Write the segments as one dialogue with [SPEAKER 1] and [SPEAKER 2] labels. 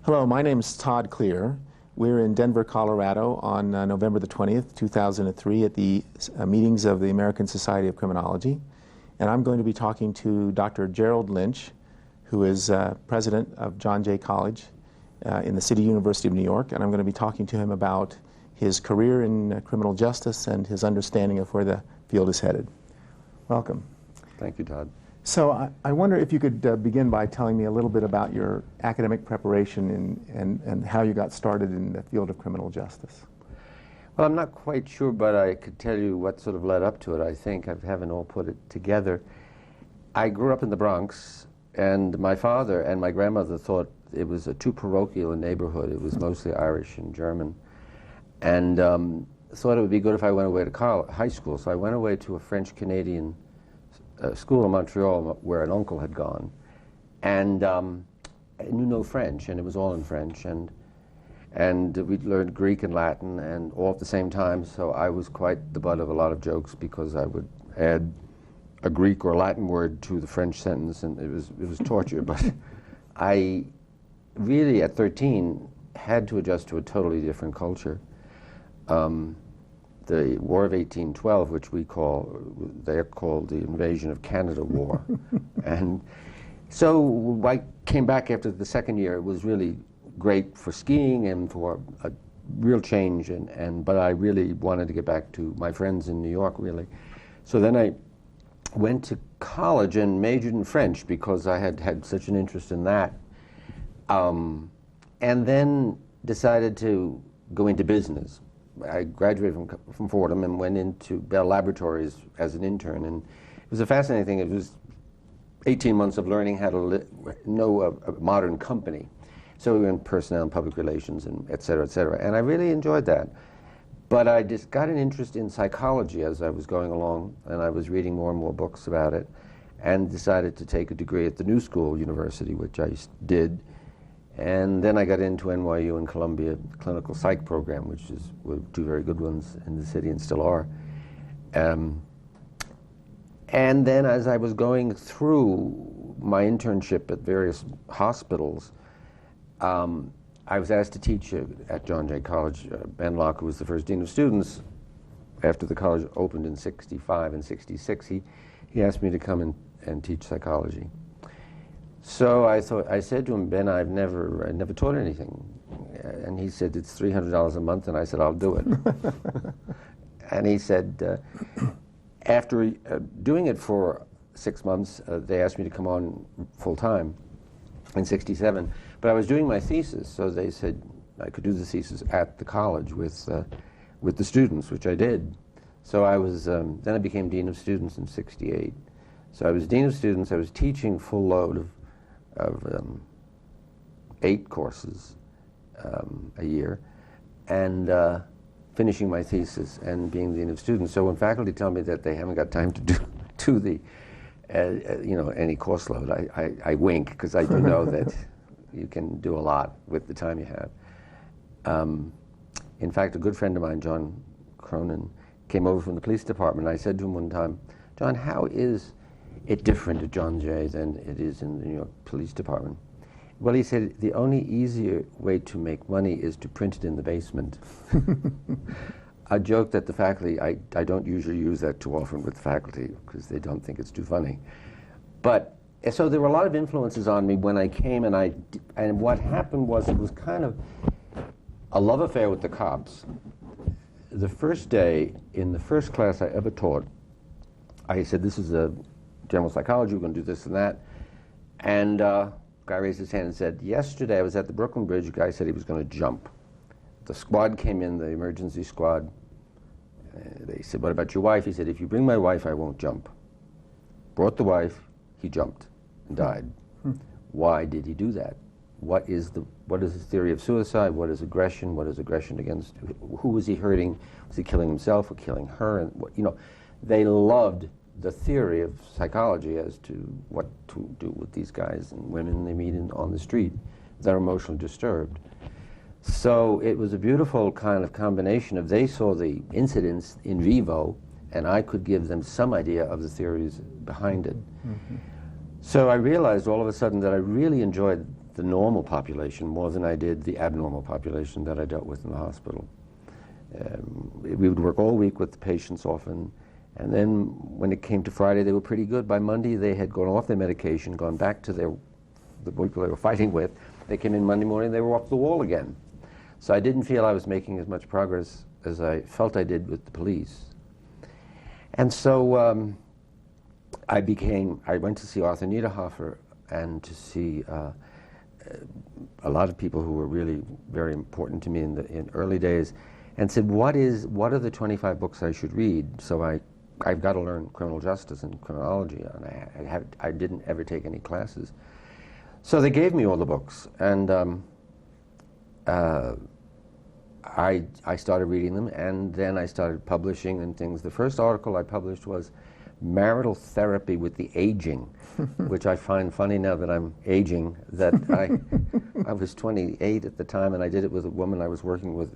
[SPEAKER 1] Hello, my name is Todd Clear. We're in Denver, Colorado on November the 20th, 2003 at the meetings of the American Society of Criminology. And I'm going to be talking to Dr. Gerald Lynch, who is president of John Jay College in the City University of New York. And I'm going to be talking to him about his career in criminal justice and his understanding of where the field is headed. Welcome.
[SPEAKER 2] Thank you, Todd.
[SPEAKER 1] So I wonder if you could begin by telling me a little bit about your academic preparation and how you got started in the field of criminal justice.
[SPEAKER 2] Well, I'm not quite sure, but I could tell you what sort of led up to it. I think I haven't all put it together. I grew up in the Bronx, and my father and my grandmother thought it was too parochial a neighborhood. It was mostly Irish and German, and thought it would be good if I went away to high school. So I went away to a French-Canadian school in Montreal where an uncle had gone, and I knew no French, and it was all in French, and we learned Greek and Latin and all at the same time, so I was quite the butt of a lot of jokes because I would add a Greek or Latin word to the French sentence, and it was torture. But I really, at 13, had to adjust to a totally different culture. The War of 1812, which they're called the Invasion of Canada War. And so I came back after the second year. It was really great for skiing and for a real change, but I really wanted to get back to my friends in New York, really. So then I went to college and majored in French because I had such an interest in that. And then decided to go into business. I graduated from Fordham and went into Bell Laboratories as an intern, and it was a fascinating thing. It was 18 months of learning how to know a modern company. So we were in personnel and public relations and et cetera, and I really enjoyed that. But I just got an interest in psychology as I was going along, and I was reading more and more books about it, and decided to take a degree at the New School University, which I did. And then I got into NYU and Columbia clinical psych program, which were two very good ones in the city and still are. And then as I was going through my internship at various hospitals, I was asked to teach at John Jay College. Ben Locke, who was the first dean of students, after the college opened in '65 and '66, he asked me to come and teach psychology. So I said to him, Ben, I never taught anything. And he said, it's $300 a month, and I said, I'll do it. And he said, after doing it for 6 months, they asked me to come on full time in '67. But I was doing my thesis, so they said I could do the thesis at the college with the students, which I did. So I was, then I became dean of students in '68. So I was dean of students, I was teaching full load of 8 courses a year, and finishing my thesis and being dean of students. So when faculty tell me that they haven't got time to do the any course load, I wink, because I do know that you can do a lot with the time you have. In fact, a good friend of mine, John Cronin, came over from the police department. I said to him one time, John, how is it different at John Jay than it is in the New York Police Department? Well, he said, the only easier way to make money is to print it in the basement. A joke that the faculty, I don't usually use that too often with the faculty because they don't think it's too funny. But, so there were a lot of influences on me when I came, and what happened was it was kind of a love affair with the cops. The first day, in the first class I ever taught, I said, this is a general psychology, we're going to do this and that. And a guy raised his hand and said, yesterday I was at the Brooklyn Bridge, a guy said he was going to jump. The squad came in, the emergency squad. They said, what about your wife? He said, if you bring my wife, I won't jump. Brought the wife, he jumped and died. Why did he do that? What is his theory of suicide? What is aggression? What is aggression against? Who was he hurting? Was he killing himself or killing her? And they loved the theory of psychology as to what to do with these guys and women they meet on the street that are emotionally disturbed. So it was a beautiful kind of combination of they saw the incidents in vivo, and I could give them some idea of the theories behind it. So I realized all of a sudden that I really enjoyed the normal population more than I did the abnormal population that I dealt with in the hospital. We would work all week with the patients often, and then when it came to Friday, they were pretty good. By Monday, they had gone off their medication, gone back to the people they were fighting with. They came in Monday morning, they were off the wall again. So I didn't feel I was making as much progress as I felt I did with the police. And so I went to see Arthur Niederhofer and to see a lot of people who were really very important to me in early days, and said, what are the 25 books I should read? So I've got to learn criminal justice and criminology, and I didn't ever take any classes. So they gave me all the books, and I started reading them, and then I started publishing and things. The first article I published was Marital Therapy with the Aging, which I find funny now that I'm aging, that I was 28 at the time, and I did it with a woman I was working with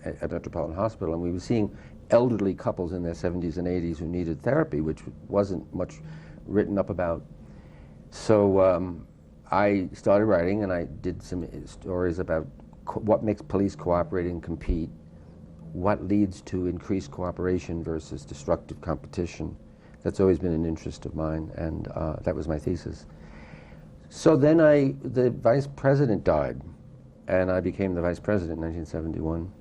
[SPEAKER 2] at Metropolitan Hospital, and we were seeing elderly couples in their 70s and 80s who needed therapy, which wasn't much written up about. So I started writing, and I did some stories about what makes police cooperate and compete, what leads to increased cooperation versus destructive competition. That's always been an interest of mine, and that was my thesis. So then the vice president died, and I became the vice president in 1971.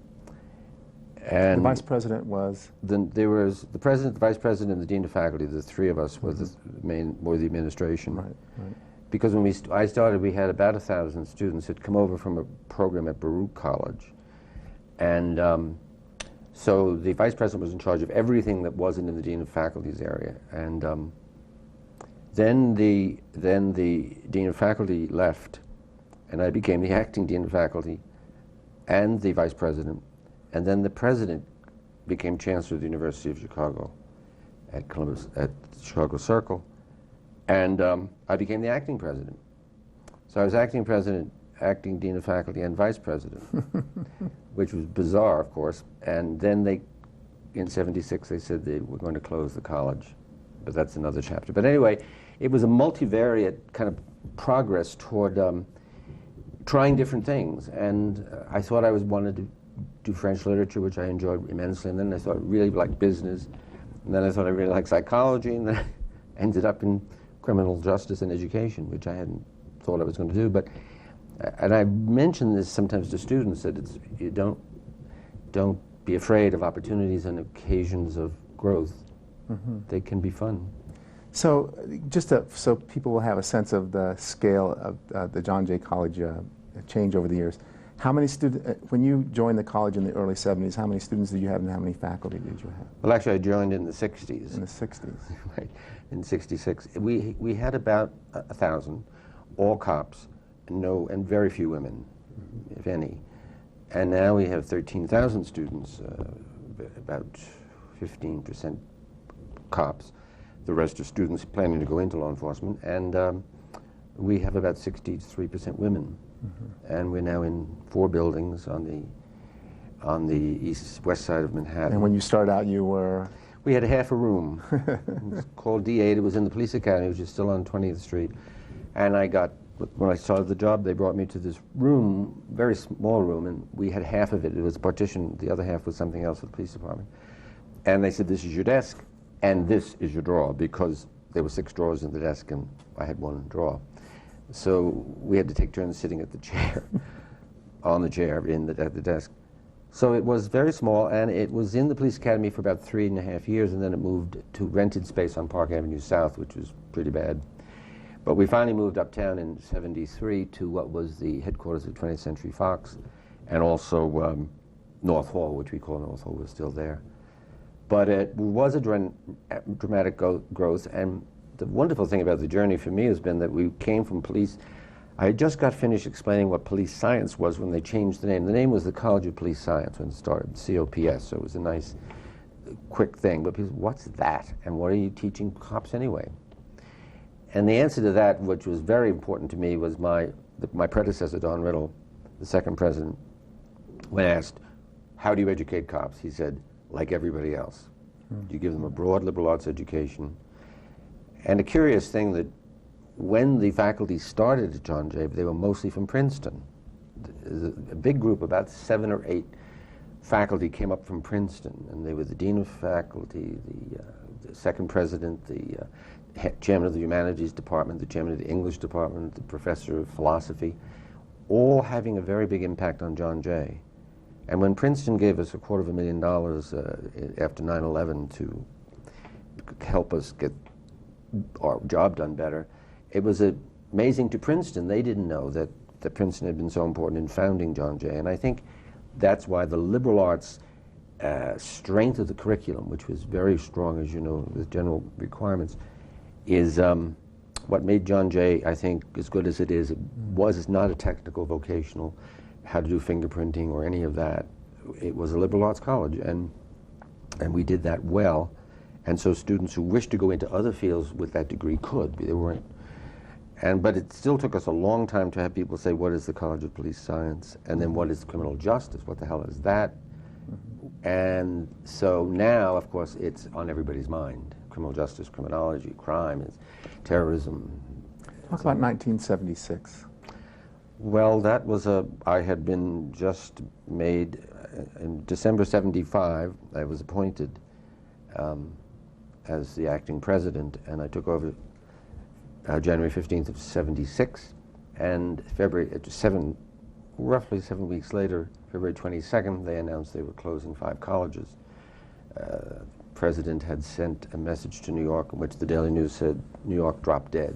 [SPEAKER 2] And
[SPEAKER 1] the vice president was?
[SPEAKER 2] There was the president, the vice president, and the dean of faculty. The three of us were the administration.
[SPEAKER 1] Right, right.
[SPEAKER 2] Because when I started, we had about 1,000 students who'd come over from a program at Baruch College, and so the vice president was in charge of everything that wasn't in the dean of faculty's area. And then the dean of faculty left, and I became the acting dean of faculty and the vice president. And then the president became chancellor of the University of Chicago at Columbus, at Chicago Circle. And I became the acting president. So I was acting president, acting dean of faculty, and vice president, which was bizarre, of course. And then in '76, they said they were going to close the college. But that's another chapter. But anyway, it was a multivariate kind of progress toward trying different things. And I thought I wanted to do French literature, which I enjoyed immensely. And then I thought I really liked business. And then I thought I really liked psychology. And then I ended up in criminal justice and education, which I hadn't thought I was going to do. But and I mention this sometimes to students, that you don't be afraid of opportunities and occasions of growth. Mm-hmm. They can be fun.
[SPEAKER 1] So so people will have a sense of the scale of the John Jay College change over the years. How many students, when you joined the college in the early 70s, how many students did you have and how many faculty did you have?
[SPEAKER 2] Well, actually, I joined in the 60s.
[SPEAKER 1] In the 60s.
[SPEAKER 2] Right, in '66. We had about 1,000, all cops, and very few women, if any. And now we have 13,000 students, about 15% cops. The rest are students planning to go into law enforcement, and we have about 63% women. Mm-hmm. And we're now in 4 buildings on the west side of Manhattan.
[SPEAKER 1] And when you started out, you were?
[SPEAKER 2] We had half a room. It was called D8. It was in the police academy, which is still on 20th Street. And when I started the job, they brought me to this room, very small room, and we had half of it. It was partitioned. The other half was something else for the police department. And they said, this is your desk, and this is your drawer, because there were 6 drawers in the desk, and I had 1 drawer. So we had to take turns sitting at the chair, on the chair at the desk. So it was very small, and it was in the police academy for about 3.5 years, and then it moved to rented space on Park Avenue South, which was pretty bad. But we finally moved uptown in '73 to what was the headquarters of 20th Century Fox, and also North Hall, which we call North Hall, was still there. But it was a dramatic growth, and the wonderful thing about the journey for me has been that we came from police. I had just got finished explaining what police science was when they changed the name. The name was the College of Police Science when it started, COPS, so it was a nice, quick thing. But people said, what's that? And what are you teaching cops anyway? And the answer to that, which was very important to me, was my predecessor, Don Riddle, the second president, when asked, how do you educate cops? He said, like everybody else. You give them a broad liberal arts education. And a curious thing that when the faculty started at John Jay, they were mostly from Princeton. A big group, about 7 or 8 faculty came up from Princeton, and they were the dean of faculty, the second president, the chairman of the humanities department, the chairman of the English department, the professor of philosophy, all having a very big impact on John Jay. And when Princeton gave us $250,000 after 9/11 to help us get our job done better, it was amazing to Princeton. They didn't know that Princeton had been so important in founding John Jay. And I think that's why the liberal arts strength of the curriculum, which was very strong, as you know, with general requirements, is what made John Jay, I think, as good as it is. It's not a technical, vocational, how to do fingerprinting or any of that. It was a liberal arts college, and we did that well. And so students who wished to go into other fields with that degree could. They weren't. But it still took us a long time to have people say, what is the College of Police Science? And then what is criminal justice? What the hell is that? And so now, of course, it's on everybody's mind. Criminal justice, criminology, crime, is terrorism.
[SPEAKER 1] Talk about 1976.
[SPEAKER 2] Well, that was I had been just made, in December 75, I was appointed as the acting president, and I took over January 15th of 76, and roughly 7 weeks later, February 22nd, they announced they were closing 5 colleges. The president had sent a message to New York in which the Daily News said, New York dropped dead.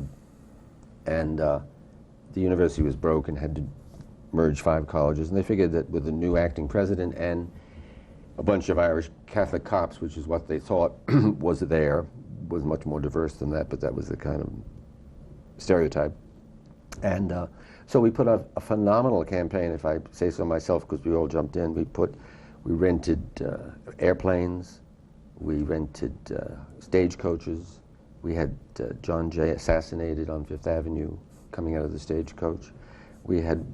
[SPEAKER 2] And the university was broke and had to merge 5 colleges, and they figured that with a new acting president and a bunch of Irish Catholic cops, which is what they thought was much more diverse than that, but that was the kind of stereotype. And so we put a phenomenal campaign, if I say so myself, because we all jumped in. We rented airplanes, we rented stagecoaches. We had John Jay assassinated on Fifth Avenue coming out of the stagecoach. We had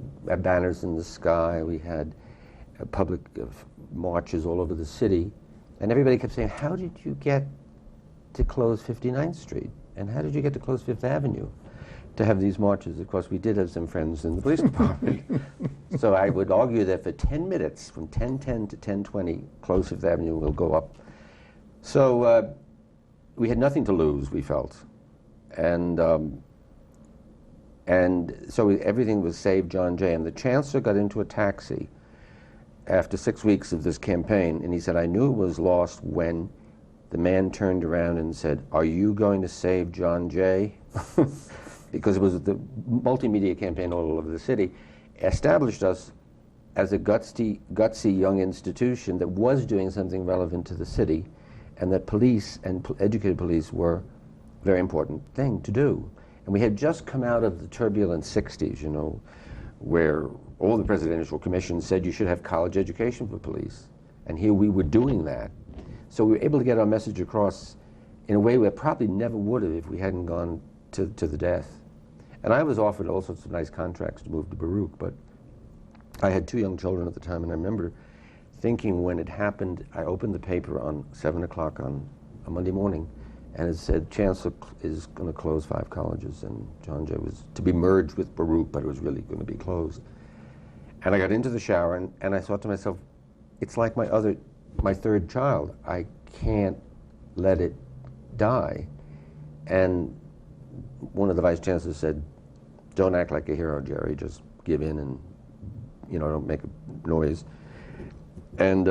[SPEAKER 2] banners in the sky. We had public marches all over the city. And everybody kept saying, how did you get to close 59th Street? And how did you get to close Fifth Avenue to have these marches? Of course, we did have some friends in the police department. So I would argue that for 10 minutes, from 10:10 to 10:20, close Fifth Avenue will go up. So we had nothing to lose, we felt. And so everything was Save John Jay. And the chancellor got into a taxi after 6 weeks of this campaign, and he said, I knew it was lost when the man turned around and said, are you going to save John Jay? Because it was the multimedia campaign all over the city, established us as a gutsy young institution that was doing something relevant to the city, and that police and educated police were a very important thing to do. And we had just come out of the turbulent 60s, you know, where all the presidential commissions said you should have college education for police. And here we were doing that. So we were able to get our message across in a way we probably never would have if we hadn't gone to the death. And I was offered all sorts of nice contracts to move to Baruch, but I had 2 young children at the time, and I remember thinking when it happened, I opened the paper on 7 o'clock on a Monday morning, and it said, Chancellor is going to close 5 colleges, and John Jay was to be merged with Baruch, but it was really going to be closed. And I got into the shower, and I thought to myself, it's like my 3rd child. I can't let it die. And one of the vice chancellors said, don't act like a hero, Jerry. Just give in and, you know, don't make a noise. And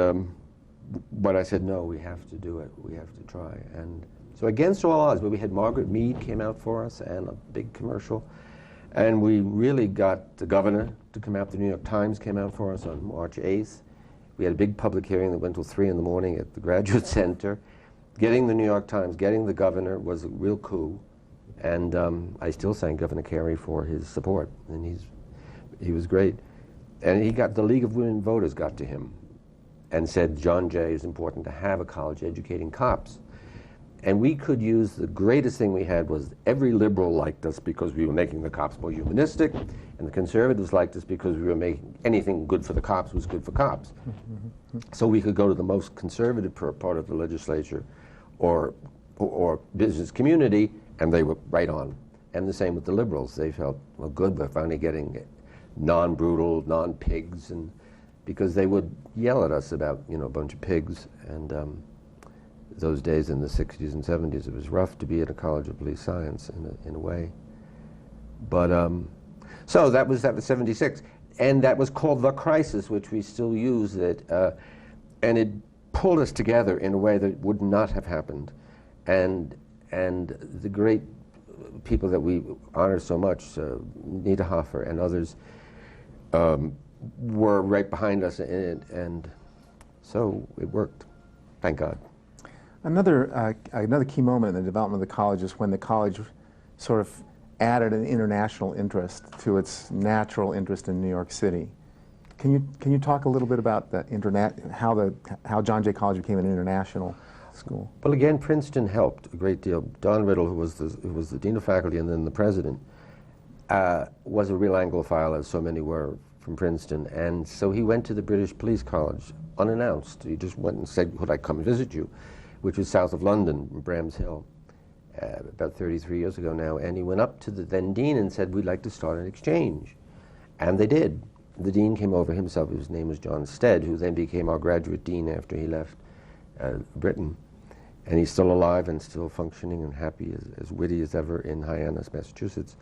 [SPEAKER 2] but I said, no, we have to do it. We have to try. And so against all odds, but we had Margaret Mead came out for us and a big commercial. And we really got the governor to come out. The New York Times came out for us on March 8th. We had a big public hearing that went till 3 in the morning at the Graduate Center. Getting the New York Times, getting the governor was a real coup. And I still thank Governor Carey for his support. And he was great. And the League of Women Voters got to him and said, John Jay is important to have a college educating cops. And we could use, the greatest thing we had was every liberal liked us because we were making the cops more humanistic, and the conservatives liked us because we were making anything good for the cops was good for cops. So we could go to the most conservative part of the legislature or business community, and they were right on. And the same with the liberals. They felt, well, good, we're finally getting non-brutal, non-pigs, and because they would yell at us about, you know, a bunch of pigs. And those days in the 60s and 70s, it was rough to be at a college of police science in a way. But so that was 76, and that was called the crisis, which we still use it, and it pulled us together in a way that would not have happened, and the great people that we honor so much, Niederhofer and others, were right behind us in it, and so it worked, thank God.
[SPEAKER 1] Another key moment in the development of the college is when the college sort of added an international interest to its natural interest in New York City. Can you talk a little bit about the how John Jay College became an international school?
[SPEAKER 2] Well, again, Princeton helped a great deal. Don Riddle, who was the dean of faculty and then the president, was a real Anglophile, as so many were from Princeton, and so he went to the British Police College unannounced. He just went and said, "Would I come visit you?" which was south of London, Bram's Hill, about 33 years ago now. And he went up to the then dean and said, "We'd like to start an exchange." And they did. The dean came over himself. His name was John Stead, who then became our graduate dean after he left Britain. And he's still alive and still functioning and happy, as witty as ever in Hyannis, Massachusetts.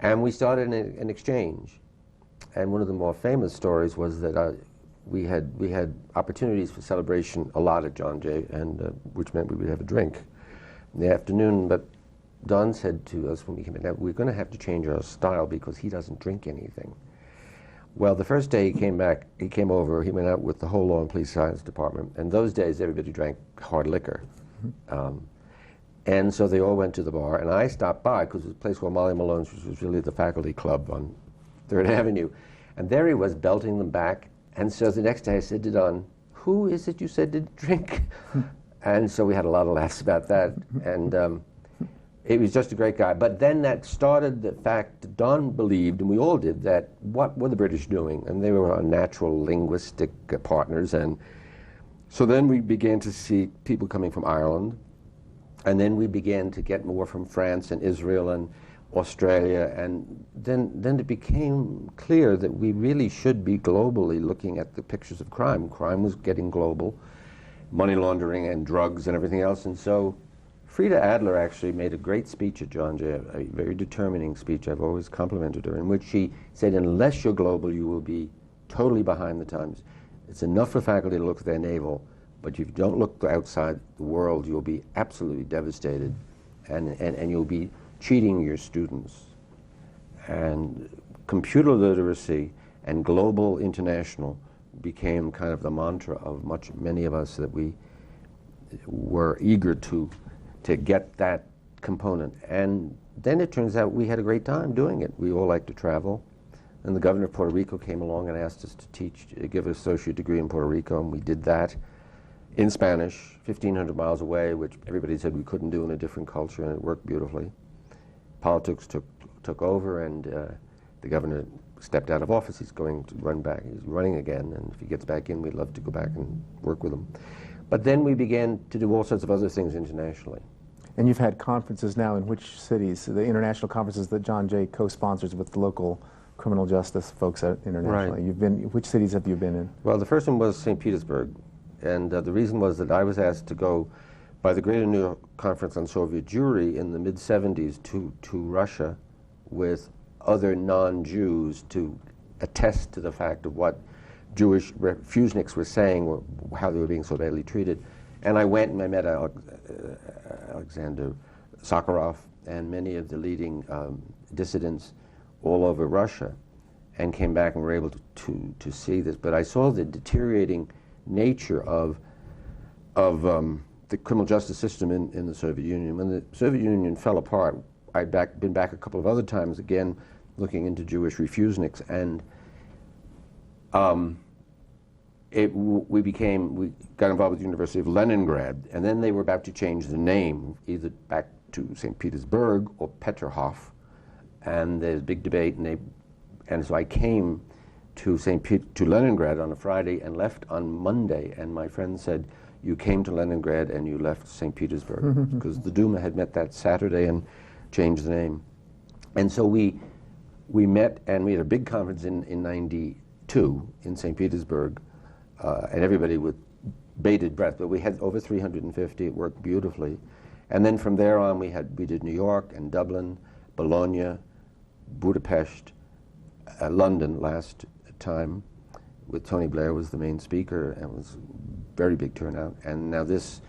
[SPEAKER 2] And we started an exchange. And one of the more famous stories was that we had opportunities for celebration a lot at John Jay, and which meant we would have a drink in the afternoon. But Don said to us when we came in, "We're going to have to change our style because he doesn't drink anything." Well, the first day he came over, he went out with the whole Law and Police Science Department, and those days everybody drank hard liquor. And so they all went to the bar, and I stopped by because it was a place called Molly Malone's, which was really the faculty club on 3rd Avenue. And there he was belting them back. And so the next day I said to Don, "Who is it you said didn't drink?" And so we had a lot of laughs about that. And he was just a great guy. But then that started the fact that Don believed, and we all did, that what were the British doing? And they were our natural linguistic partners. And so then we began to see people coming from Ireland. And then we began to get more from France and Israel and Australia. And then it became clear that we really should be globally looking at the pictures of crime. Crime was getting global, money laundering and drugs and everything else. And so Frida Adler actually made a great speech at John Jay, a very determining speech. I've always complimented her, in which she said, unless you're global, you will be totally behind the times. It's enough for faculty to look at their navel, but if you don't look outside the world, you'll be absolutely devastated, and you'll be cheating your students. And computer literacy and global international became kind of the mantra of many of us, that we were eager to get that component. And then it turns out we had a great time doing it. We all like to travel. And the governor of Puerto Rico came along and asked us to give an associate degree in Puerto Rico, and we did that in Spanish, 1,500 miles away, which everybody said we couldn't do in a different culture, and it worked beautifully. Politics took over, and the governor stepped out of office. He's going to run back. He's running again, and if he gets back in, we'd love to go back and work with him. But then we began to do all sorts of other things internationally.
[SPEAKER 1] And you've had conferences now in which cities? The international conferences that John Jay co-sponsors with the local criminal justice folks internationally.
[SPEAKER 2] Right.
[SPEAKER 1] Which cities have you been in?
[SPEAKER 2] Well, the first one was St. Petersburg. And the reason was that I was asked to go by the Greater New York Conference on Soviet Jewry in the mid-70s to Russia with other non-Jews to attest to the fact of what Jewish refuseniks were saying, or how they were being so badly treated. And I went and I met Alexander Sakharov and many of the leading dissidents all over Russia, and came back and were able to see this. But I saw the deteriorating nature of the criminal justice system in the Soviet Union. When the Soviet Union fell apart, I'd been back a couple of other times, again, looking into Jewish refuseniks, and we got involved with the University of Leningrad, and then they were about to change the name, either back to St. Petersburg or Peterhof, and there's a big debate, and so I came to Leningrad on a Friday and left on Monday, and my friend said, "You came to Leningrad and you left St. Petersburg," because the Duma had met that Saturday and changed the name. And so we met, and we had a big conference in '92 in St. Petersburg, and everybody with bated breath, but we had over 350. It worked beautifully. And then from there on, we did New York and Dublin, Bologna, Budapest, London last time, with Tony Blair was the main speaker, and it was a very big turnout. And now this,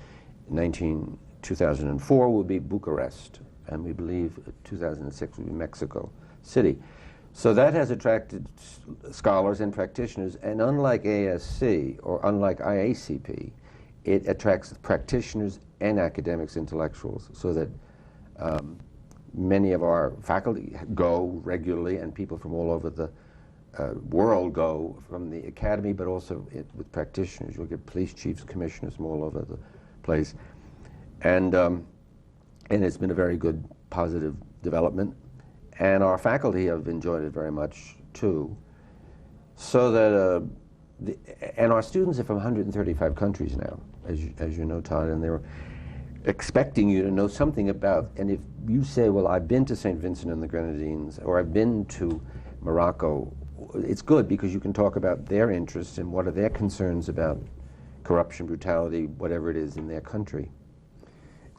[SPEAKER 2] 2004, will be Bucharest, and we believe 2006 will be Mexico City. So that has attracted scholars and practitioners, and unlike ASC or unlike IACP, it attracts practitioners and academics, intellectuals, so that many of our faculty go regularly, and people from all over the world go from the academy, but also with practitioners. You'll get police chiefs, commissioners from all over the place. And it's been a very good, positive development. And our faculty have enjoyed it very much, too. So that, and our students are from 135 countries now, as you know, Todd, and they're expecting you to know something about, and if you say, well, I've been to St. Vincent and the Grenadines, or I've been to Morocco, it's good because you can talk about their interests and what are their concerns about corruption, brutality, whatever it is in their country.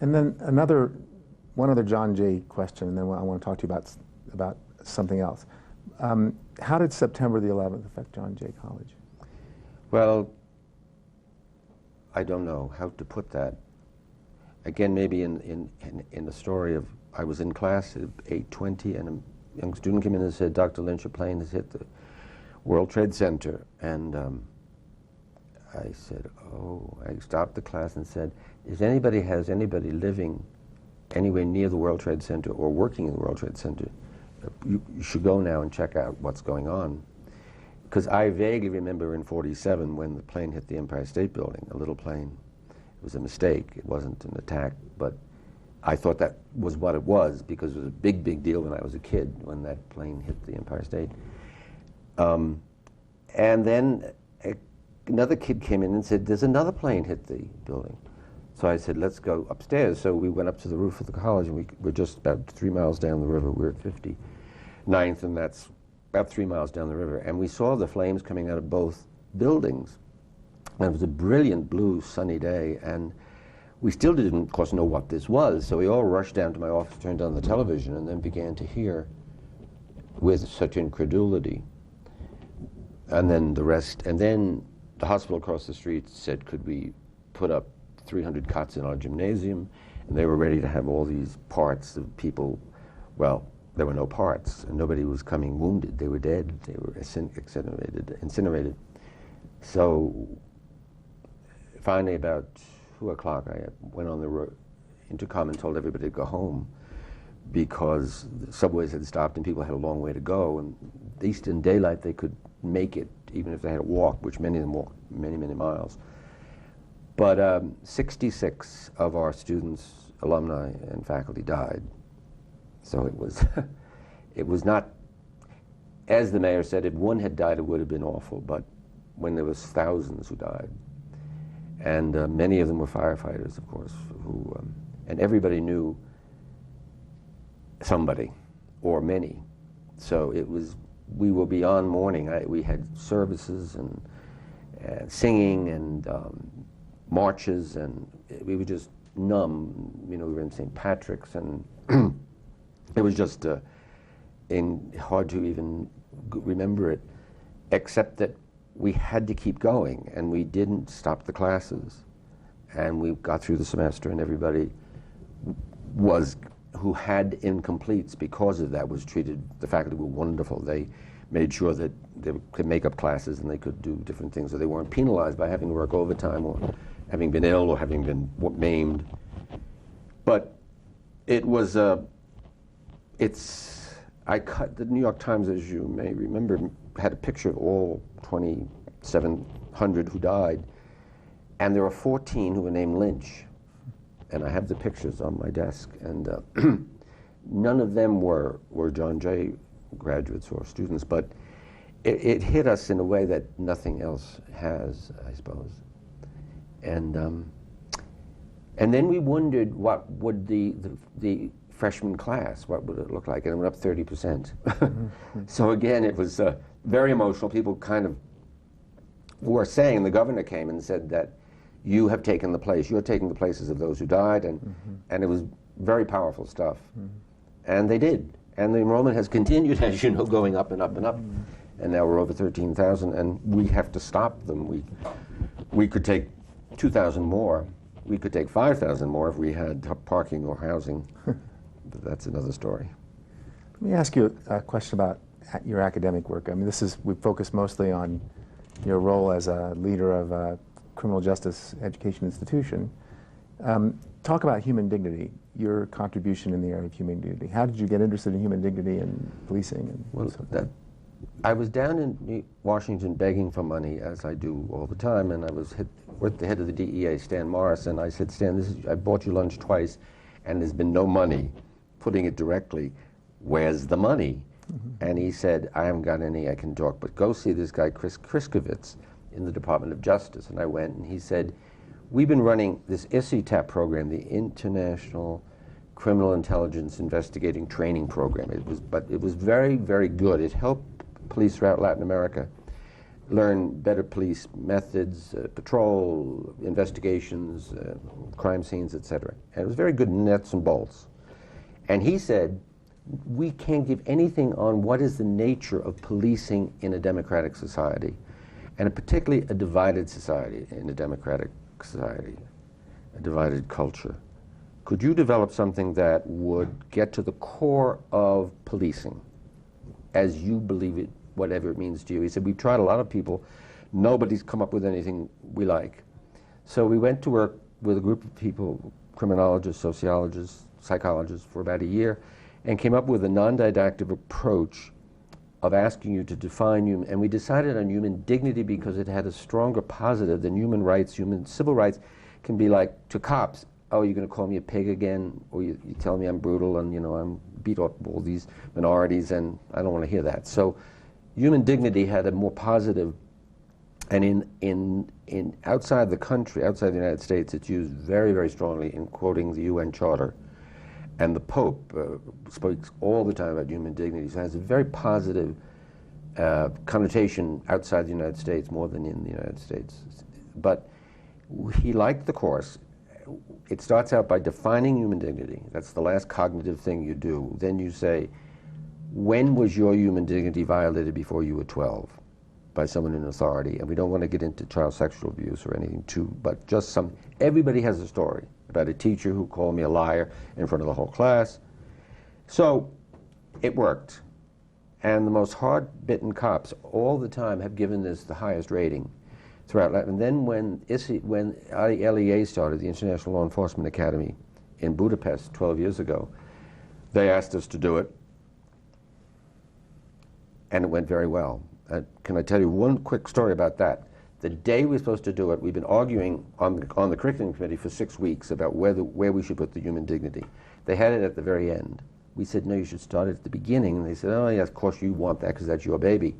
[SPEAKER 1] And then one other John Jay question, and then I want to talk to you about something else. How did September the 11th affect John Jay College?
[SPEAKER 2] Well, I don't know how to put that. Again, maybe in the story of, I was in class at 8:20, and a young student came in and said, Dr. Lynch, a plane has hit the World Trade Center. And I said, oh, I stopped the class and said, has anybody living anywhere near the World Trade Center or working in the World Trade Center, you should go now and check out what's going on. Because I vaguely remember in '47 when the plane hit the Empire State Building, a little plane. It was a mistake. It wasn't an attack, but I thought that was what it was because it was a big, big deal when I was a kid when that plane hit the Empire State. And then another kid came in and said, there's another plane hit the building. So I said, let's go upstairs. So we went up to the roof of the college, and we're just about 3 miles down the river. We're at 59th, and that's about 3 miles down the river. And we saw the flames coming out of both buildings. And it was a brilliant blue, sunny day, and we still didn't, of course, know what this was. So we all rushed down to my office, turned on the television, and then began to hear with such incredulity. And then the rest, and then the hospital across the street said, could we put up 300 cots in our gymnasium? And they were ready to have all these parts of people. Well, there were no parts, and nobody was coming wounded. They were dead. They were incinerated. So finally, about 2 o'clock, I went on the intercom and told everybody to go home because the subways had stopped and people had a long way to go. And at least in daylight, they could make it, even if they had to walk, which many of them walked many, many miles. But 66 of our students, alumni, and faculty died. So it was, it was not, as the mayor said, if one had died, it would have been awful. But when there was thousands who died, and many of them were firefighters, of course, who, and everybody knew somebody or many. So it was, we were beyond mourning. We had services and singing and marches, and we were just numb. You know, we were in St. Patrick's, and it was just hard to even remember it, except that we had to keep going, and we didn't stop the classes. And we got through the semester, and everybody who had incompletes because of that was treated, the faculty were wonderful. They made sure that they could make up classes and they could do different things, so they weren't penalized by having to work overtime or having been ill or having been maimed. But it was, the New York Times, as you may remember, had a picture of all 2,700 who died, and there were 14 who were named Lynch. And I have the pictures on my desk, and none of them were John Jay graduates or students, but it hit us in a way that nothing else has, I suppose. And then we wondered what would the freshman class, what would it look like? And it went up 30%. So again, it was very emotional. People kind of were saying, the governor came and said that you have taken the place, you're taking the places of those who died, and it was very powerful stuff. And they did. And the enrollment has continued, as you know, going up and up and up. And now we're over 13,000, and we have to stop them. We could take 2,000 more. We could take 5,000 more if we had parking or housing. But that's another story.
[SPEAKER 1] Let me ask you a question about your academic work. I mean, we focus mostly on your role as a leader of a criminal justice education institution. Talk about human dignity, your contribution in the area of human dignity. How did you get interested in human dignity and policing? And
[SPEAKER 2] well,
[SPEAKER 1] so forth?
[SPEAKER 2] I was down in Washington begging for money, as I do all the time, and I was with the head of the DEA, Stan Morris, and I said, Stan, I bought you lunch twice, and there's been no money. Putting it directly, where's the money? And he said, I haven't got any, I can talk, but go see this guy, Chris Kriskovitz, in the Department of Justice. And I went, and he said, we've been running this ICTAP program, the International Criminal Intelligence Investigating Training Program. It was very, very good. It helped police throughout Latin America learn better police methods, patrol, investigations, crime scenes, etc. And it was very good nuts and bolts. And he said, we can't give anything on what is the nature of policing in a democratic society, and particularly a divided society, in a democratic society, a divided culture. Could you develop something that would get to the core of policing as you believe it, whatever it means to you? He said, we've tried a lot of people. Nobody's come up with anything we like. So we went to work with a group of people, criminologists, sociologists, psychologists, for about a year, and came up with a non-didactic approach of asking you to define human, and we decided on human dignity because it had a stronger positive than human rights. Human civil rights can be like, to cops, oh, you're going to call me a pig again, or you tell me I'm brutal and, you know, I'm beat up all these minorities, and I don't want to hear that. So human dignity had a more positive, and in outside the country, outside the United States, it's used very, very strongly in quoting the UN Charter. And the Pope speaks all the time about human dignity. So it has a very positive connotation outside the United States, more than in the United States. But he liked the course. It starts out by defining human dignity. That's the last cognitive thing you do. Then you say, when was your human dignity violated before you were 12 by someone in authority? And we don't want to get into child sexual abuse or anything but just everybody has a story about a teacher who called me a liar in front of the whole class. So it worked. And the most hard-bitten cops all the time have given this the highest rating throughout Latin. And then when LEA started, the International Law Enforcement Academy in Budapest 12 years ago, they asked us to do it, and it went very well. Can I tell you one quick story about that? The day we were supposed to do it, we've been arguing on the curriculum committee for 6 weeks about where we should put the human dignity. They had it at the very end. We said, no, you should start it at the beginning. And they said, oh, yes, of course you want that because that's your baby.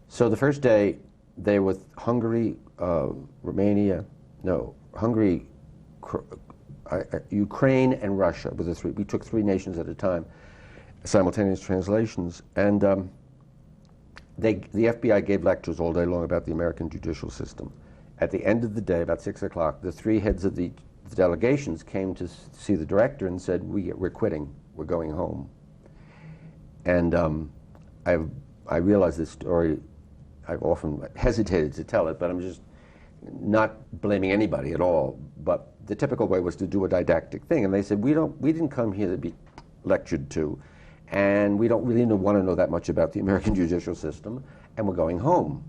[SPEAKER 2] So the first day, they were Hungary, Ukraine, and Russia were the three. We took 3 nations at a time, simultaneous translations. And the FBI gave lectures all day long about the American judicial system. At the end of the day, about 6 o'clock, the 3 heads of the delegations came to see the director and said, we're quitting, we're going home. And I realize this story, I've often hesitated to tell it, but I'm just not blaming anybody at all. But the typical way was to do a didactic thing. And they said, we didn't come here to be lectured to, and we don't really want to know that much about the American judicial system, and we're going home.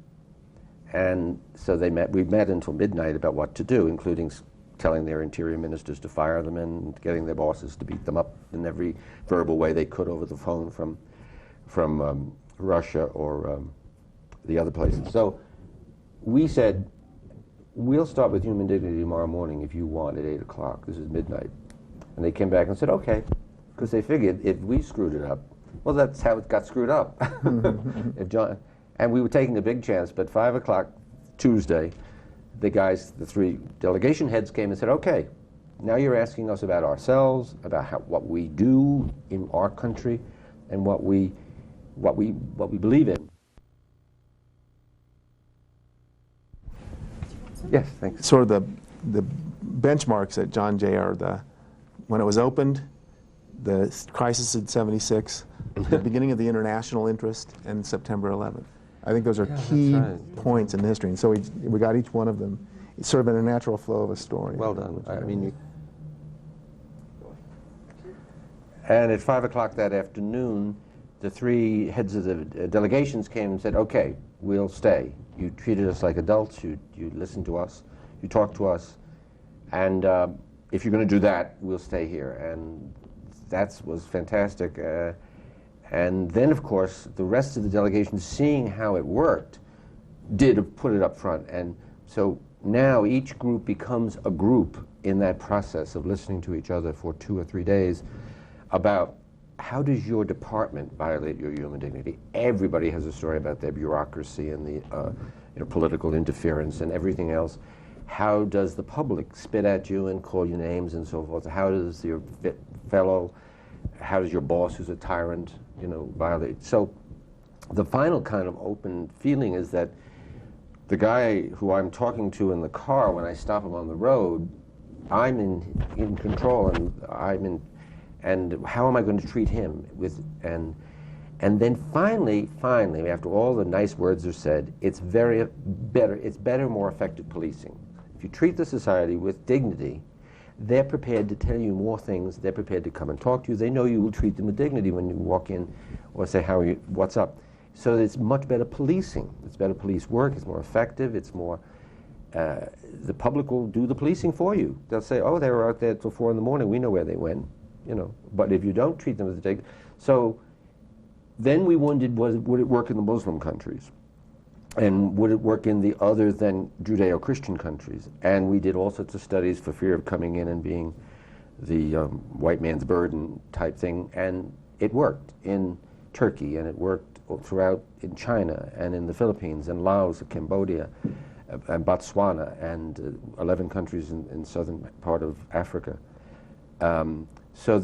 [SPEAKER 2] And so we met until midnight about what to do, including telling their interior ministers to fire them and getting their bosses to beat them up in every verbal way they could over the phone from Russia or the other places. So we said, we'll start with human dignity tomorrow morning if you want at 8 o'clock. This is midnight. And they came back and said, okay, because they figured if we screwed it up, well, that's how it got screwed up. And we were taking a big chance, but 5 o'clock Tuesday, the 3 delegation heads came and said, okay, Now you're asking us about ourselves, about what we do in our country, and what we believe in. Yes, thanks.
[SPEAKER 1] Sort of the benchmarks at John Jay are when it was opened, the crisis in '76, the beginning of the international interest, and September 11th. I think those are key points in the history, and so we got each one of them. It's sort of in a natural flow of a story.
[SPEAKER 2] Well done. I mean, and at 5 o'clock that afternoon, the three heads of the delegations came and said, "Okay, we'll stay. You treated us like adults. You listened to us. You talked to us, and if you're going to do that, we'll stay here." And that was fantastic. And then, of course, the rest of the delegation, seeing how it worked, did put it up front. And so now each group becomes a group in that process of listening to each other for 2 or 3 days about how does your department violate your human dignity. Everybody has a story about their bureaucracy and the political interference and everything else. How does the public spit at you and call you names and so forth? How does your how does your boss, who's a tyrant, violate? So the final kind of open feeling is that the guy who I'm talking to in the car when I stop him on the road, I'm in control, and and how am I going to treat him and then finally, after all the nice words are said, it's better, more effective policing. If you treat the society with dignity, they're prepared to tell you more things. They're prepared to come and talk to you. They know you will treat them with dignity when you walk in or say, "How are you? What's up?" So it's much better policing. It's better police work. It's more effective. It's more, the public will do the policing for you. They'll say, "Oh, they were out there till 4 in the morning. We know where they went." But if you don't treat them with dignity, so then we wondered, would it work in the Muslim countries? And would it work in the other than Judeo-Christian countries? And we did all sorts of studies for fear of coming in and being the white man's burden type thing. And it worked in Turkey, and it worked throughout in China, and in the Philippines, and Laos, and Cambodia, and Botswana, and 11 countries in southern part of Africa. So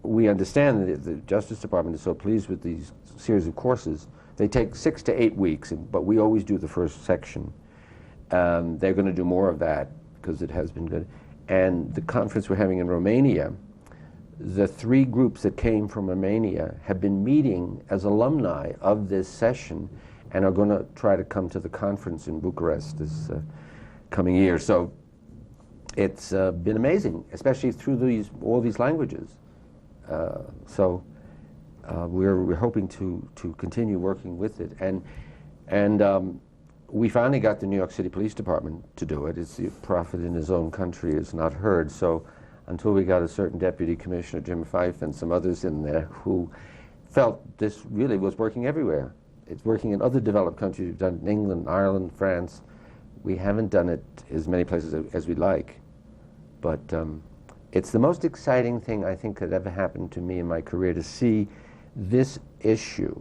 [SPEAKER 2] we understand that the Justice Department is so pleased with these series of courses. They take 6 to 8 weeks, but we always do the first section. They're going to do more of that because it has been good. And the conference we're having in Romania, the 3 groups that came from Romania have been meeting as alumni of this session and are going to try to come to the conference in Bucharest this coming year. So it's been amazing, especially through all these languages. We're hoping to continue working with it, and we finally got the New York City Police Department to do it. It's the prophet in his own country is not heard. So until we got a certain Deputy Commissioner, Jim Fife, and some others in there who felt this really was working everywhere. It's working in other developed countries. We've done it in England, Ireland, France. We haven't done it as many places as we'd like, but it's the most exciting thing I think that ever happened to me in my career to see this issue.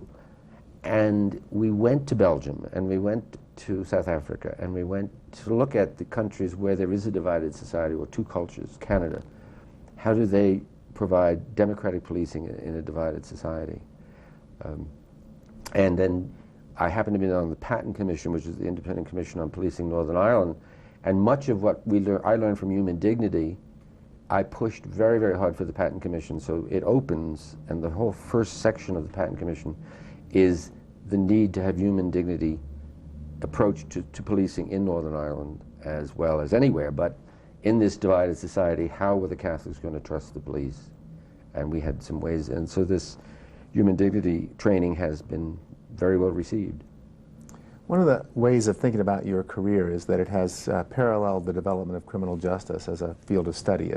[SPEAKER 2] And we went to Belgium, and we went to South Africa, and we went to look at the countries where there is a divided society, or 2 cultures, Canada. How do they provide democratic policing in a divided society? And then I happened to be on the Patent Commission, which is the Independent Commission on Policing Northern Ireland, and much of what I learned from human dignity, I pushed very, very hard for the Patent Commission. So it opens, and the whole first section of the Patent Commission is the need to have human dignity approach to policing in Northern Ireland as well as anywhere. But in this divided society, how were the Catholics going to trust the police? And we had some ways, and so this human dignity training has been very well received.
[SPEAKER 1] One of the ways of thinking about your career is that it has paralleled the development of criminal justice as a field of study.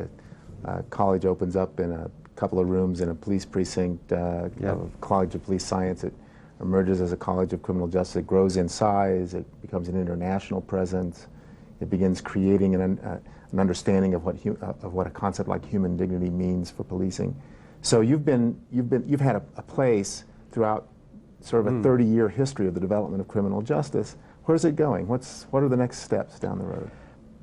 [SPEAKER 1] A college opens up in a couple of rooms in a police precinct, a College of Police Science. It emerges as a College of Criminal Justice. It grows in size. It becomes an international presence. It begins creating an understanding of what a concept like human dignity means for policing. So you've had a place throughout sort of a 30-year history of the development of criminal justice. Where's it going? What are the next steps down the road?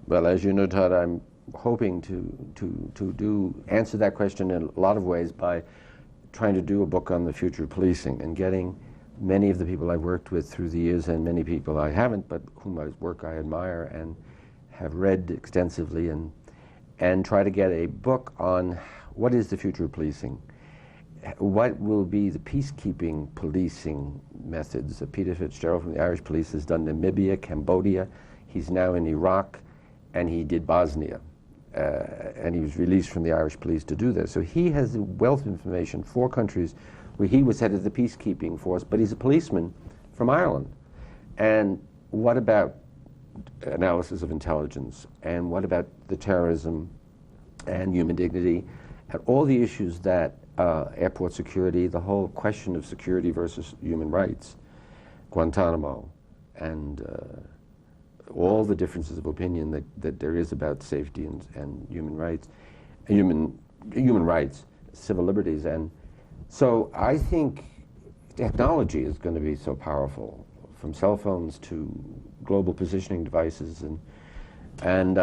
[SPEAKER 2] Well, as you know, Todd, I'm hoping to answer that question in a lot of ways by trying to do a book on the future of policing and getting many of the people I've worked with through the years, and many people I haven't, but whose work I admire and have read extensively, and try to get a book on what is the future of policing. What will be the peacekeeping policing methods? Peter Fitzgerald from the Irish Police has done Namibia, Cambodia. He's now in Iraq, and he did Bosnia. And he was released from the Irish Police to do this. So he has a wealth of information, 4 countries where he was head of the peacekeeping force, but he's a policeman from Ireland. And what about analysis of intelligence? And what about the terrorism and human dignity? And all the issues that airport security, the whole question of security versus human rights, Guantanamo, and all the differences of opinion that there is about safety and human rights, human rights, civil liberties. And so I think technology is going to be so powerful, from cell phones to global positioning devices, and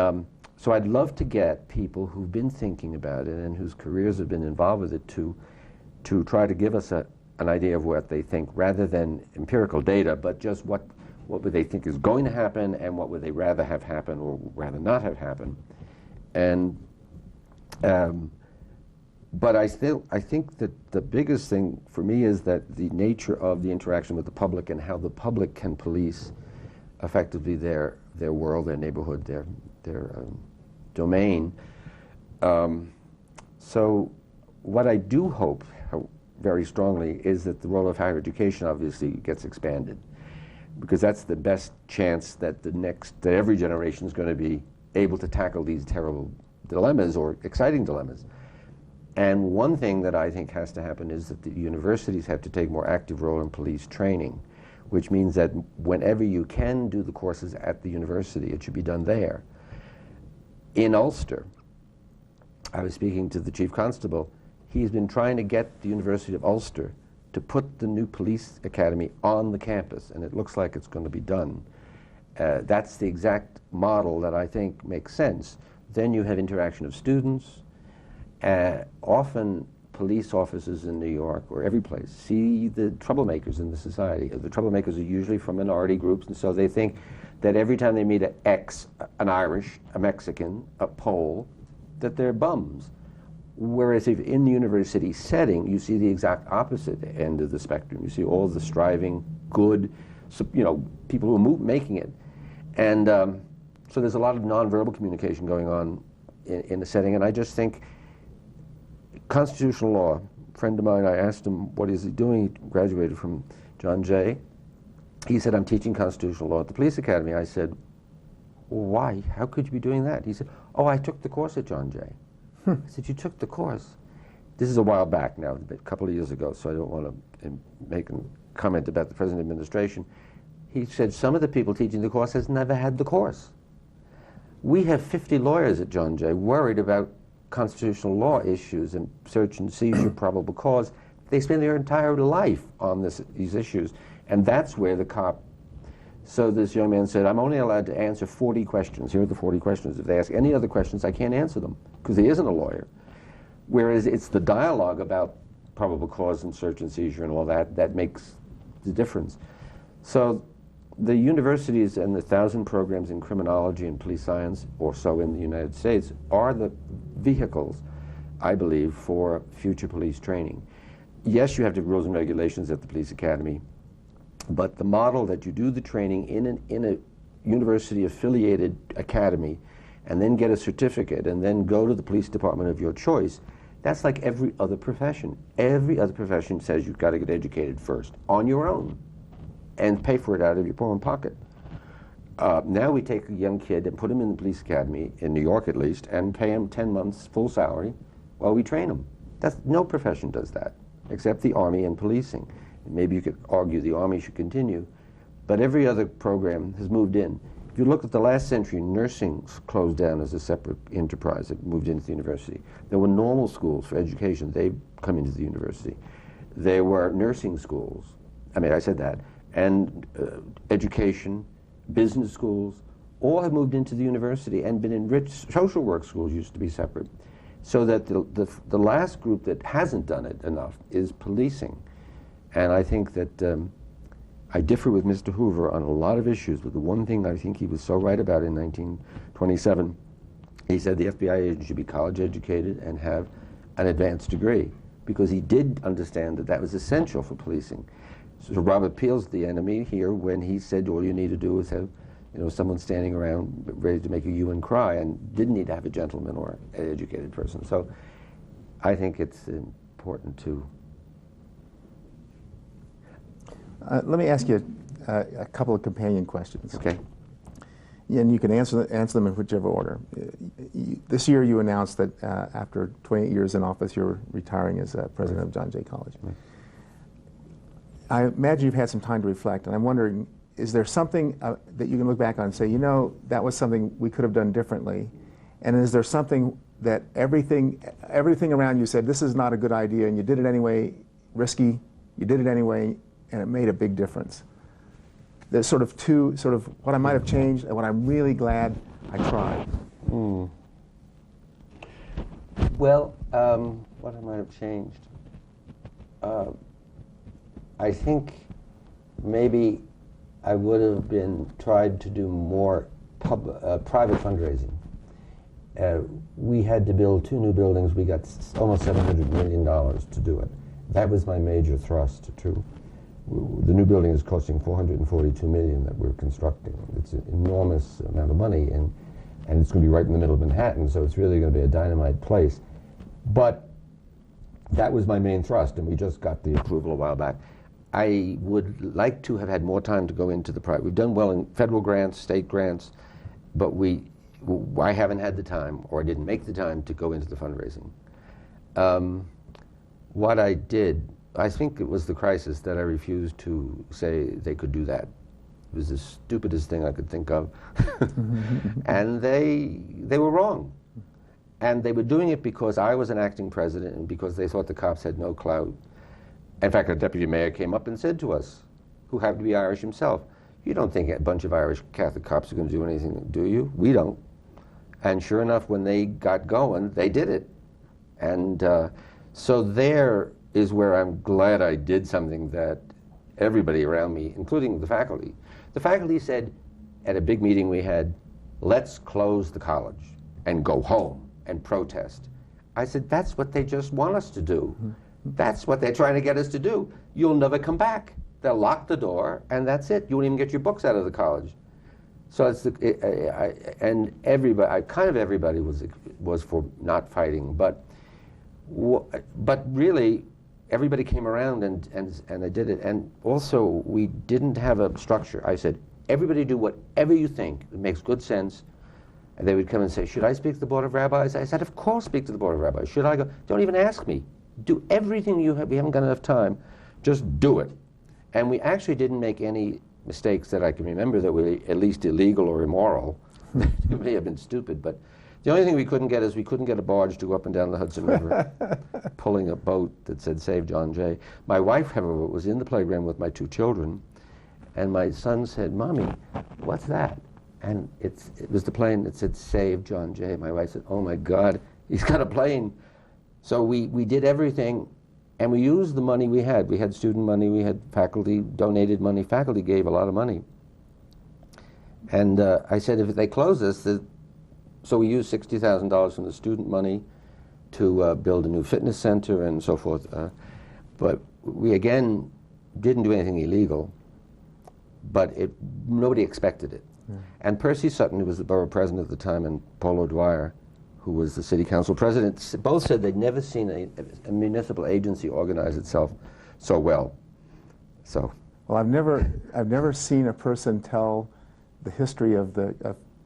[SPEAKER 2] so I'd love to get people who've been thinking about it and whose careers have been involved with it to try to give us an idea of what they think, rather than empirical data, but just what would they think is going to happen, and what would they rather have happen or rather not have happen. And but I think that the biggest thing for me is that the nature of the interaction with the public and how the public can police effectively their world, their neighborhood, their domain. So what I do hope very strongly is that the role of higher education obviously gets expanded, because that's the best chance that every generation is going to be able to tackle these terrible dilemmas or exciting dilemmas. And one thing that I think has to happen is that the universities have to take a more active role in police training, which means that whenever you can do the courses at the university, it should be done there. In Ulster, I was speaking to the chief constable. He's been trying to get the University of Ulster to put the new police academy on the campus, and it looks like it's going to be done. That's the exact model that I think makes sense. Then you have interaction of students. Often police officers in New York or every place see the troublemakers in the society. The troublemakers are usually from minority groups, and so they think that every time they meet an Irish, a Mexican, a Pole, that they're bums. Whereas if in the university setting, you see the exact opposite end of the spectrum. You see all the striving, good, people who are making it. And so there's a lot of nonverbal communication going on in the setting, and I just think constitutional law, a friend of mine, I asked him what is he doing. He graduated from John Jay. He said, I'm teaching constitutional law at the police academy. I said, well, why? How could you be doing that? He said, oh, I took the course at John Jay. I said, you took the course? This is a while back now, a couple of years ago, so I don't want to make a comment about the present administration. He said, some of the people teaching the course has never had the course. We have 50 lawyers at John Jay worried about constitutional law issues and search and seizure, probable cause. They spend their entire life on these issues, and that's where the cop. So this young man said, I'm only allowed to answer 40 questions. Here are the 40 questions. If they ask any other questions, I can't answer them, because he isn't a lawyer. Whereas it's the dialogue about probable cause and search and seizure and all that makes the difference. So the universities and the 1,000 programs in criminology and police science, or so in the United States, are the vehicles, I believe, for future police training. Yes, you have to have rules and regulations at the police academy, but the model that you do the training in a university-affiliated academy and then get a certificate and then go to the police department of your choice, that's like every other profession. Every other profession says you've got to get educated first, on your own, and pay for it out of your own pocket. Now we take a young kid and put him in the police academy, in New York at least, and pay him 10 months full salary while we train him. No profession does that, except the Army and policing. Maybe you could argue the Army should continue, but every other program has moved in. If you look at the last century, nursing closed down as a separate enterprise. It moved into the university. There were normal schools for education. They come into the university. There were nursing schools. I mean, I said that. And education, business schools, all have moved into the university and been enriched. Social work schools used to be separate. So that the last group that hasn't done it enough is policing. And I think that I differ with Mr. Hoover on a lot of issues, but the one thing I think he was so right about in 1927, he said the FBI agent should be college educated and have an advanced degree, because he did understand that that was essential for policing. So Robert Peel's the enemy here when he said all you need to do is have someone standing around ready to make a hue and cry, and didn't need to have a gentleman or an educated person. So I think it's important to...
[SPEAKER 1] Let me ask you a couple of companion questions.
[SPEAKER 2] Okay.
[SPEAKER 1] And you can answer them in whichever order. This year you announced that after 28 years in office, you're retiring as president of John Jay College.
[SPEAKER 2] Right.
[SPEAKER 1] I imagine you've had some time to reflect, and I'm wondering, is there something that you can look back on and say, that was something we could have done differently? And is there something that everything around you said, this is not a good idea, and you did it anyway, risky, you did it anyway, and it made a big difference? There's sort of what I might have changed and what I'm really glad I tried.
[SPEAKER 2] Well, what I might have changed? I think maybe I would have tried to do more private fundraising. We had to build 2 new buildings. We got almost $700 million to do it. That was my major thrust, too. The new building is costing $442 million that we're constructing. It's an enormous amount of money, and it's going to be right in the middle of Manhattan, so it's really going to be a dynamite place. But that was my main thrust, and we just got the approval a while back. I would like to have had more time to go into the private. We've done well in federal grants, state grants, but I haven't had the time, or I didn't make the time to go into the fundraising. What I did, I think it was the crisis that I refused to say they could do that. It was the stupidest thing I could think of. And they were wrong. And they were doing it because I was an acting president and because they thought the cops had no clout. In fact, a deputy mayor came up and said to us, who happened to be Irish himself, "You don't think a bunch of Irish Catholic cops are going to do anything, do you? We don't." And sure enough, when they got going, they did it. And so there is where I'm glad I did something that everybody around me, including the faculty said at a big meeting we had, "Let's close the college and go home and protest." I said, that's what they just want us to do. That's what they're trying to get us to do. You'll never come back. They'll lock the door, and that's it. You won't even get your books out of the college. So it's and everybody, everybody was for not fighting, but really, everybody came around and they did it. And also, we didn't have a structure. I said, everybody do whatever you think. It makes good sense. And they would come and say, should I speak to the Board of Rabbis? I said, of course speak to the Board of Rabbis. Should I go? Don't even ask me. Do everything you have. We haven't got enough time. Just do it. And we actually didn't make any mistakes that I can remember that were at least illegal or immoral. They may have been stupid, but the only thing we couldn't get is we couldn't get a barge to go up and down the Hudson River pulling a boat that said Save John Jay. My wife, however, was in the playground with my 2 children, and my son said, "Mommy, what's that?" And it was the plane that said Save John Jay. My wife said, "Oh my God, he's got a plane." So we did everything, and we used the money we had. We had student money, we had faculty donated money. Faculty gave a lot of money. And I said, if they close this, so we used $60,000 from the student money to build a new fitness center and so forth. But we, again, didn't do anything illegal, but nobody expected it. Yeah. And Percy Sutton, who was the borough president at the time, and Paul O'Dwyer, who was the city council president, both said they'd never seen a municipal agency organize itself so well. So,
[SPEAKER 1] well, I've never seen a person tell the history of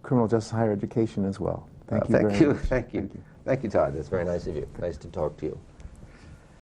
[SPEAKER 1] criminal justice higher education as well. Thank you very much.
[SPEAKER 2] Thank you, Todd. That's very nice of you. Nice to talk to you.